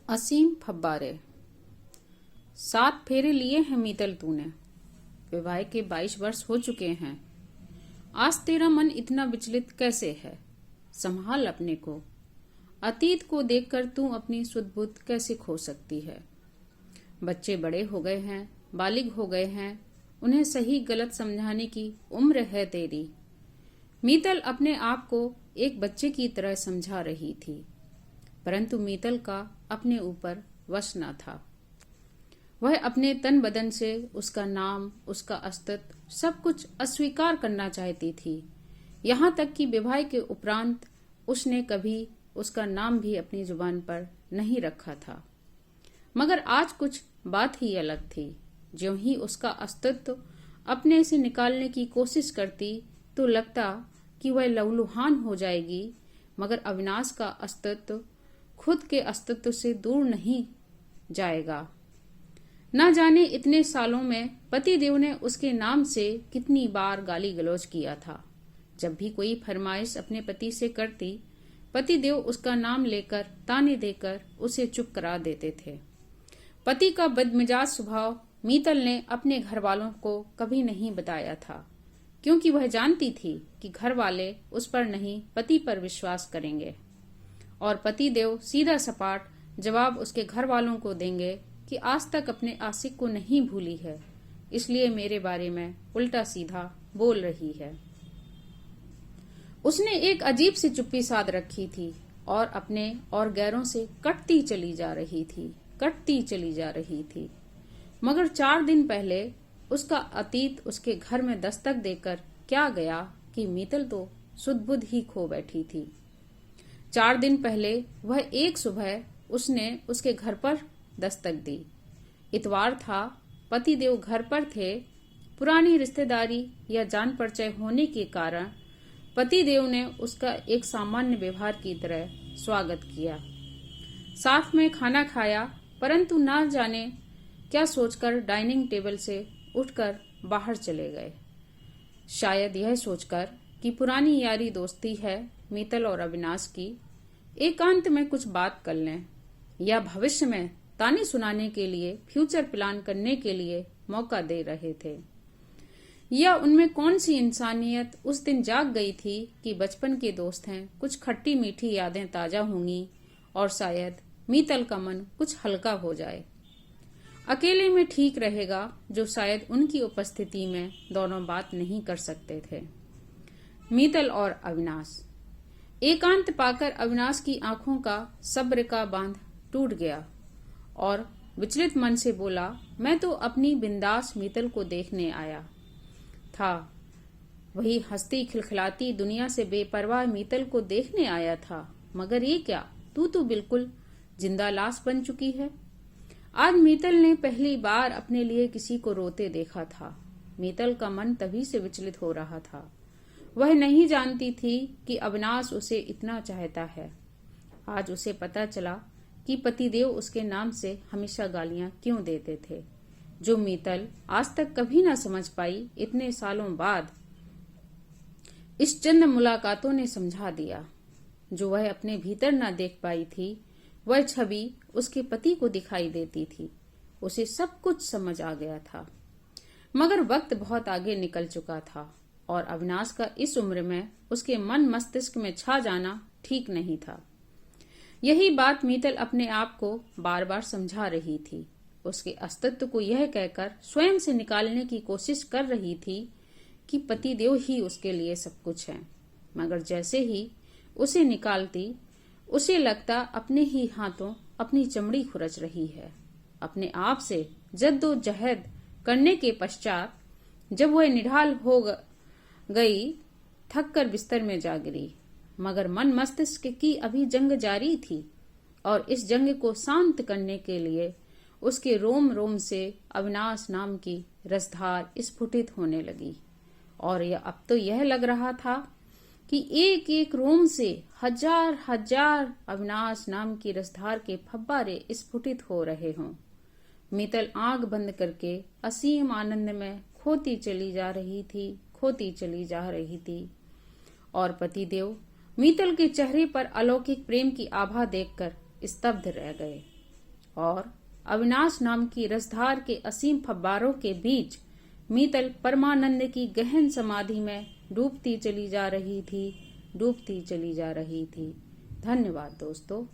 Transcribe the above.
असीम फब्बारे। 7 फेरे लिए हैं मीतल तूने। विवाह के 22 वर्ष हो चुके हैं। आज तेरा मन इतना विचलित कैसे है? संभाल अपने को। अतीत को देखकर तू अपनी सुध बुध कैसे खो सकती है? बच्चे बड़े हो गए हैं, बालिग हो गए हैं, उन्हें सही गलत समझाने की उम्र है तेरी। मीतल अपने आप को एक बच्चे की तरह समझा रही थी, परंतु मीतल का अपने ऊपर वश न था। वह अपने तन बदन से उसका नाम, उसका अस्तित्व सब कुछ अस्वीकार करना चाहती थी। यहाँ तक कि विवाह के उपरांत उसने कभी उसका नाम भी अपनी जुबान पर नहीं रखा था। मगर आज कुछ बात ही अलग थी। ज्यों ही उसका अस्तित्व अपने से निकालने की कोशिश करती तो लगता कि वह लहूलुहान हो जाएगी, मगर अविनाश का अस्तित्व खुद के अस्तित्व से दूर नहीं जाएगा। न जाने इतने सालों में पतिदेव ने उसके नाम से कितनी बार गाली गलौज किया था। जब भी कोई फरमाइश अपने पति से करती, पतिदेव उसका नाम लेकर ताने देकर उसे चुप करा देते थे। पति का बदमिजाज स्वभाव मीतल ने अपने घर वालों को कभी नहीं बताया था, क्योंकि वह जानती थी कि घर वाले उस पर नहीं पति पर विश्वास करेंगे और पतिदेव सीधा सपाट जवाब उसके घर वालों को देंगे कि आज तक अपने आशिक को नहीं भूली है, इसलिए मेरे बारे में उल्टा सीधा बोल रही है। उसने एक अजीब सी चुप्पी साध रखी थी और अपने और गैरों से कटती चली जा रही थी। मगर 4 दिन पहले उसका अतीत उसके घर में दस्तक देकर क्या गया कि मीतल तो सुध-बुध ही खो बैठी थी। 4 दिन पहले वह एक सुबह उसने उसके घर पर दस्तक दी। इतवार था, पतिदेव घर पर थे। पुरानी रिश्तेदारी या जान परिचय होने के कारण पतिदेव ने उसका एक सामान्य व्यवहार की तरह स्वागत किया, साथ में खाना खाया, परंतु ना जाने क्या सोचकर डाइनिंग टेबल से उठकर बाहर चले गए। शायद यह सोचकर कि पुरानी यारी दोस्ती है मीतल और अविनाश की, एकांत में कुछ बात कर लें, या भविष्य में ताने सुनाने के लिए, फ्यूचर प्लान करने के लिए मौका दे रहे थे। या उनमें कौन सी इंसानियत उस दिन जाग गई थी कि बचपन के दोस्त हैं, कुछ खट्टी मीठी यादें ताजा होंगी और शायद मीतल का मन कुछ हल्का हो जाए। अकेले में ठीक रहेगा, जो शायद उनकी उपस्थिति में दोनों बात नहीं कर सकते थे। मीतल और अविनाश। एकांत पाकर अविनाश की आंखों का सब्र का बांध टूट गया और विचलित मन से बोला, मैं तो अपनी बिंदास मीतल को देखने आया था। वही हंसती खिलखिलाती दुनिया से बेपरवाह मीतल को देखने आया था, मगर ये क्या, तू तो बिल्कुल जिंदा लाश बन चुकी है। आज मीतल ने पहली बार अपने लिए किसी को रोते देखा था। मीतल का मन तभी से विचलित हो रहा था। वह नहीं जानती थी कि अविनाश उसे इतना चाहता है। आज उसे पता चला कि पतिदेव उसके नाम से हमेशा गालियां क्यों देते थे, जो मीतल आज तक कभी ना समझ पाई। इतने सालों बाद इस चंद मुलाकातों ने समझा दिया। जो वह अपने भीतर ना देख पाई थी, वह छवि उसके पति को दिखाई देती थी। उसे सब कुछ समझ आ गया था, मगर वक्त बहुत आगे निकल चुका था और अविनाश का इस उम्र में उसके मन मस्तिष्क में छा जाना ठीक नहीं था। यही बात मीतल अपने आप को बार बार समझा रही थी। उसके अस्तित्व को यह कहकर स्वयं से निकालने की कोशिश कर रही थी कि पतिदेव ही उसके लिए सब कुछ है। मगर जैसे ही उसे निकालती, उसे लगता अपने ही हाथों अपनी चमड़ी खुरच रही है। अपने आप से जद्दोजहद करने के पश्चात जब वह निढाल हो गई, थक कर बिस्तर में जा गिरी, मगर मन मस्तिष्क की अभी जंग जारी थी और इस जंग को शांत करने के लिए उसके रोम रोम से अविनाश नाम की रसधार स्फुटित होने लगी। और अब तो यह लग रहा था कि एक एक रोम से हजार हजार अविनाश नाम की रसधार के फव्वारे स्फुटित हो रहे हों। मीतल आंख बंद करके असीम आनंद में खोती चली जा रही थी और पतिदेव मीतल के चेहरे पर अलौकिक प्रेम की आभा देखकर स्तब्ध रह गए। और अविनाश नाम की रसधार के असीम फव्वारों के बीच मीतल परमानंद की गहन समाधि में डूबती चली जा रही थी। धन्यवाद दोस्तों।